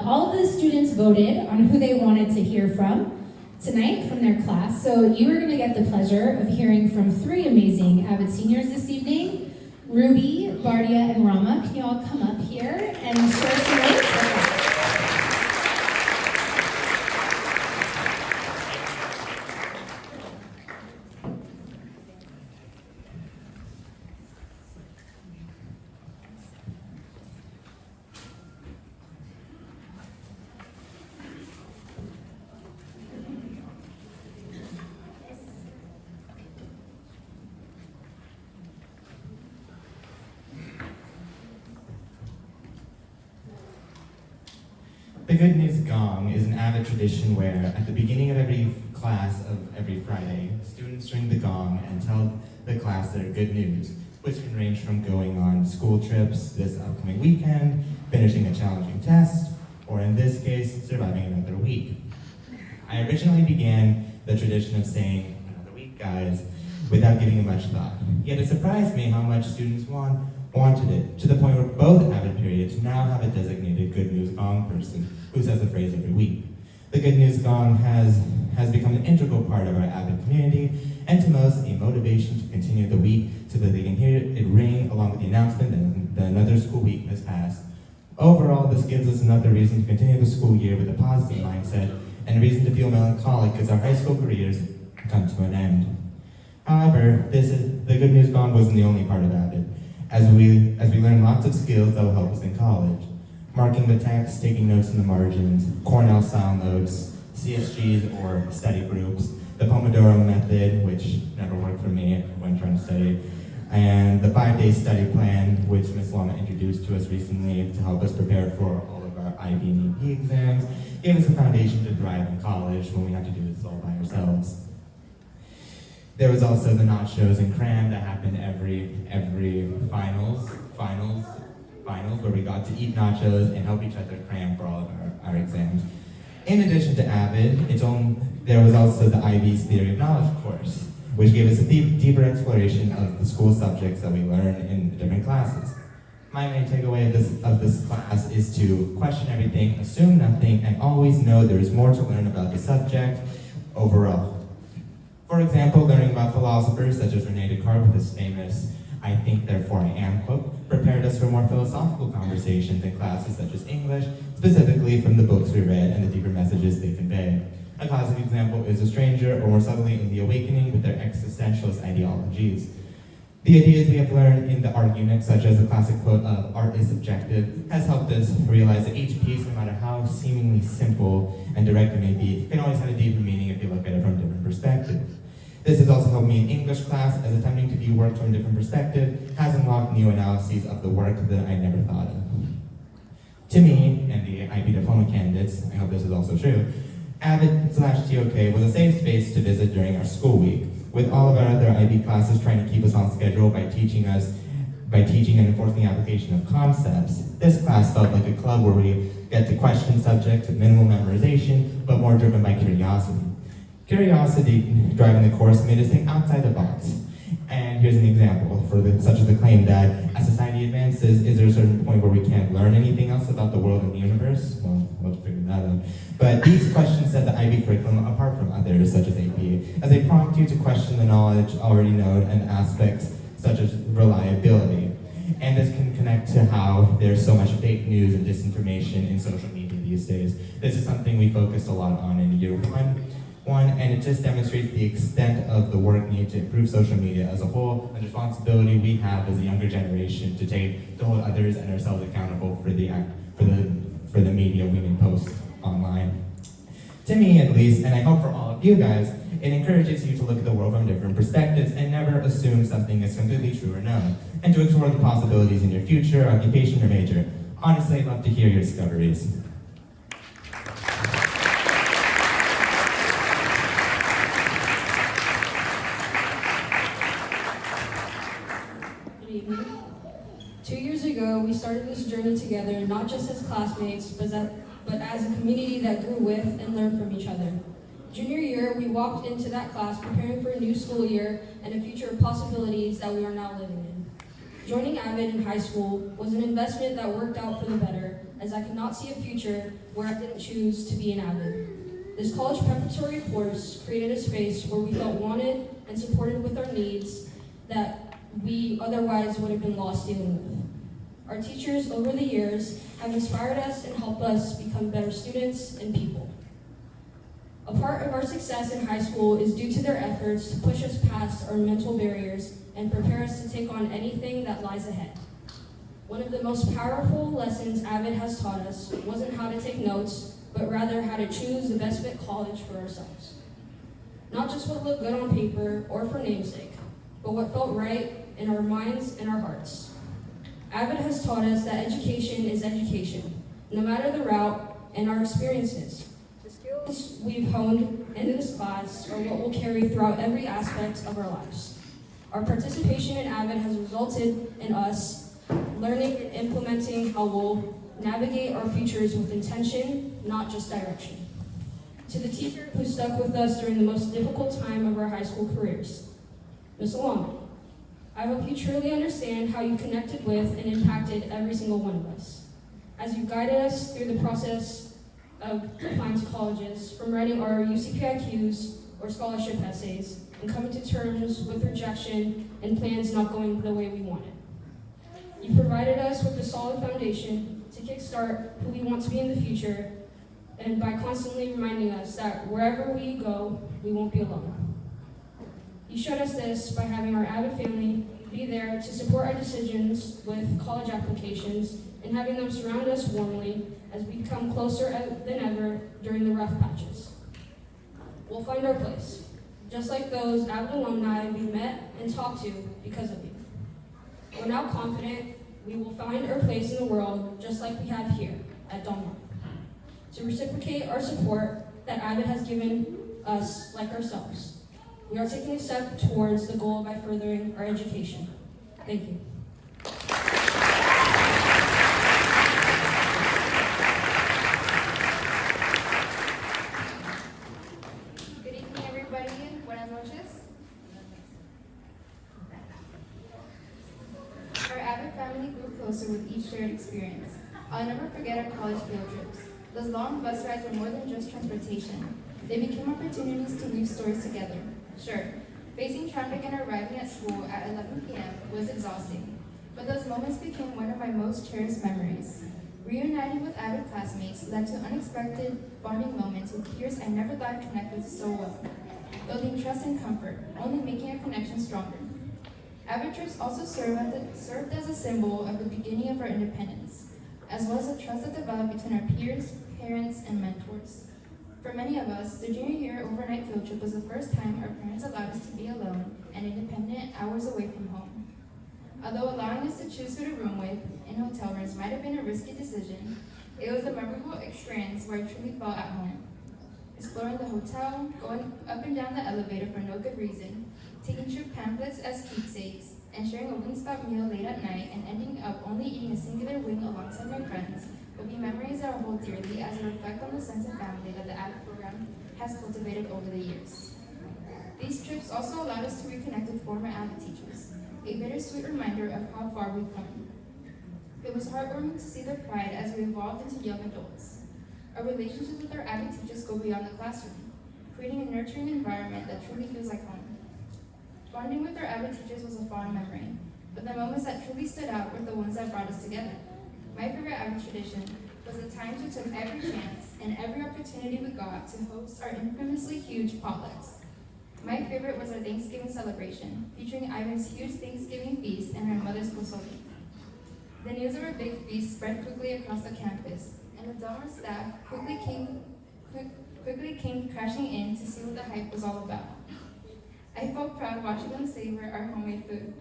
all of the students voted on who they wanted to hear from tonight from their class. So you are going to get the pleasure of hearing from three amazing AVID seniors this evening. Ruby, Bardia, and Rama. Can you all come up here and share some words with us? The Good News Gong is an AVID tradition where, at the beginning of every class of every Friday, students ring the gong and tell the class their good news, which can range from going on school trips this upcoming weekend, finishing a challenging test, or in this case, surviving another week. I originally began the tradition of saying, "Another week, guys," without giving it much thought. Yet it surprised me how much students wanted it, to the point where both AVID periods now have a designated Good News Gong person who says the phrase every week. The Good News Gong has become an integral part of our AVID community, and to most, a motivation to continue the week so that they can hear it ring along with the announcement that another school week has passed. Overall, this gives us another reason to continue the school year with a positive mindset and a reason to feel melancholic as our high school careers come to an end. However, the Good News Gong wasn't the only part of AVID, as we learn lots of skills that will help us in college. Marking the text, taking notes in the margins, Cornell style notes, CSGs or study groups, the Pomodoro method, which never worked for me when trying to study, and the 5-day study plan, which Ms. Lama introduced to us recently to help us prepare for all of our IB and EP exams, gave us a foundation to thrive in college when we had to do this all by ourselves. There was also the nachos and cram that happened every finals, where we got to eat nachos and help each other cram for all of our exams. In addition to AVID, there was also the IB's Theory of Knowledge course, which gave us a deeper exploration of the school subjects that we learn in different classes. My main takeaway of this class is to question everything, assume nothing, and always know there is more to learn about the subject overall. For example, learning about philosophers such as Rene Descartes with his famous "I think, therefore I am" quote, prepared us for more philosophical conversations in classes such as English, specifically from the books we read and the deeper messages they convey. A classic example is A Stranger, or more subtly in The Awakening, with their existentialist ideologies. The ideas we have learned in the art unit, such as the classic quote of "art is subjective," has helped us realize that each piece, no matter how seemingly simple and direct it may be, can always have a deeper meaning if you look at it from a different perspective. This has also helped me in English class, as attempting to view work from a different perspective has unlocked new analyses of the work that I never thought of. To me, and the IB diploma candidates, I hope this is also true, AVID/TOK was a safe space to visit during our school week, with all of our other IB classes trying to keep us on schedule by teaching and enforcing the application of concepts. This class felt like a club where we get to question subjects with minimal memorization, but more driven by curiosity. Curiosity driving the course made us think outside the box. And here's an example, such as the claim that as society advances, is there a certain point where we can't learn anything else about the world and the universe? Well, we'll have to figure that out. But these questions set the IB curriculum apart from others, such as AP, as they prompt you to question the knowledge already known and aspects such as reliability. And this can connect to how there's so much fake news and disinformation in social media these days. This is something we focused a lot on in year one, and it just demonstrates the extent of the work needed to improve social media as a whole, and the responsibility we have as a younger generation to hold others and ourselves accountable for the media we may post online. To me, at least, and I hope for all of you guys, it encourages you to look at the world from different perspectives and never assume something is completely true or known, and to explore the possibilities in your future, occupation, or major. Honestly, I'd love to hear your discoveries. Good evening. 2 years ago, we started this journey together, not just as classmates, but as a community that grew with and learned from each other. Junior year, we walked into that class preparing for a new school year and a future of possibilities that we are now living in. Joining AVID in high school was an investment that worked out for the better, as I could not see a future where I didn't choose to be an AVID. This college preparatory course created a space where we felt wanted and supported with our needs that we otherwise would have been lost dealing with. Our teachers over the years have inspired us and helped us become better students and people. A part of our success in high school is due to their efforts to push us past our mental barriers and prepare us to take on anything that lies ahead. One of the most powerful lessons AVID has taught us wasn't how to take notes, but rather how to choose the best fit college for ourselves. Not just what looked good on paper or for namesake, but what felt right in our minds and our hearts. AVID has taught us that education is education, no matter the route and our experiences. The skills we've honed into this class are what we'll carry throughout every aspect of our lives. Our participation in AVID has resulted in us learning and implementing how we'll navigate our futures with intention, not just direction. To the teacher who stuck with us during the most difficult time of our high school careers, Ms. Alama, I hope you truly understand how you've connected with and impacted every single one of us. As you've guided us through the process of applying to colleges, from writing our UCPIQs or scholarship essays, and coming to terms with rejection and plans not going the way we wanted. You've provided us with a solid foundation to kickstart who we want to be in the future, and by constantly reminding us that wherever we go, we won't be alone. You showed us this by having our AVID family be there to support our decisions with college applications and having them surround us warmly as we become closer than ever during the rough patches. We'll find our place, just like those AVID alumni we met and talked to because of you. We're now confident we will find our place in the world just like we have here at Del Mar. To reciprocate our support that AVID has given us like ourselves, we are taking a step towards the goal by furthering our education. Thank you. Good evening, everybody. Buenas noches. Our AVID family grew closer with each shared experience. I'll never forget our college field trips. Those long bus rides were more than just transportation. They became opportunities to weave stories together. Sure, facing traffic and arriving at school at 11 p.m. was exhausting, but those moments became one of my most cherished memories. Reuniting with AVID classmates led to unexpected bonding moments with peers I never thought I'd connect with so well, building trust and comfort, only making our connection stronger. AVID trips also served as a symbol of the beginning of our independence, as well as the trust that developed between our peers, parents, and mentors. For many of us, the junior year overnight field trip was the first time our parents allowed us to be alone and independent hours away from home. Although allowing us to choose who to room with in hotel rooms might have been a risky decision, it was a memorable experience where I truly felt at home. Exploring the hotel, going up and down the elevator for no good reason, taking trip pamphlets as keepsakes, and sharing a Wingstop meal late at night and ending up only eating a singular wing alongside my friends will be memories that I'll hold dearly as I reflect on the sense of family that the AVID program has cultivated over the years. These trips also allowed us to reconnect with former AVID teachers, a bittersweet reminder of how far we've come. It was heartwarming to see their pride as we evolved into young adults. Our relationships with our AVID teachers go beyond the classroom, creating a nurturing environment that truly feels like home. Bonding with our AVID teachers was a fond memory, but the moments that truly stood out were the ones that brought us together. My favorite AVID tradition was the times we took every chance and every opportunity we got to host our infamously huge potlucks. My favorite was our Thanksgiving celebration, featuring Ivan's huge Thanksgiving feast and her mother's pozole. The news of our big feast spread quickly across the campus, and the Del Mar staff quickly came crashing in to see what the hype was all about. I felt proud watching them savor our homemade food.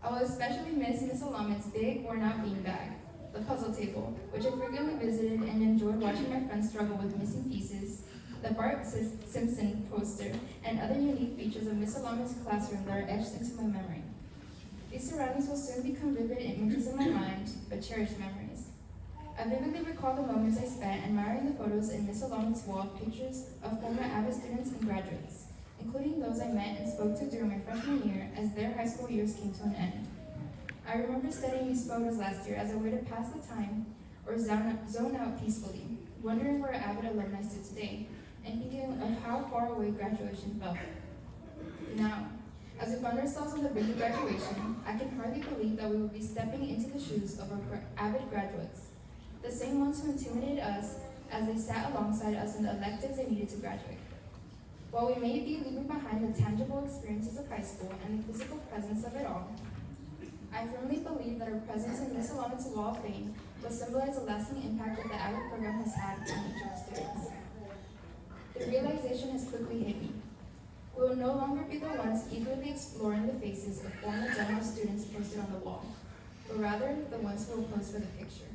I will especially miss Miss Alama's big worn-out beanbag, the puzzle table, which I frequently visited and enjoyed watching my friends struggle with missing pieces, the Bart Simpson poster, and other unique features of Miss Alama's classroom that are etched into my memory. These surroundings will soon become vivid images in my mind, but cherished memories. I vividly recall the moments I spent admiring the photos in Miss Alama's wall of pictures of former AVID students and graduates, including those I met and spoke to during my freshman year as their high school years came to an end. I remember studying these photos last year as a way to pass the time or zone out peacefully, wondering where AVID alumni stood today, and thinking of how far away graduation felt. Now, as we find ourselves on the brink of graduation, I can hardly believe that we will be stepping into the shoes of our AVID graduates, the same ones who intimidated us as they sat alongside us in the electives they needed to graduate. While we may be leaving behind the tangible experiences of high school and the physical presence of it all, I firmly believe that our presence in Miss Alana's Wall of Fame will symbolize the lasting impact that the AVID program has had on each of our students. The realization has quickly hit me. We will no longer be the ones eagerly exploring the faces of former general students posted on the wall, but rather the ones who will pose for the picture.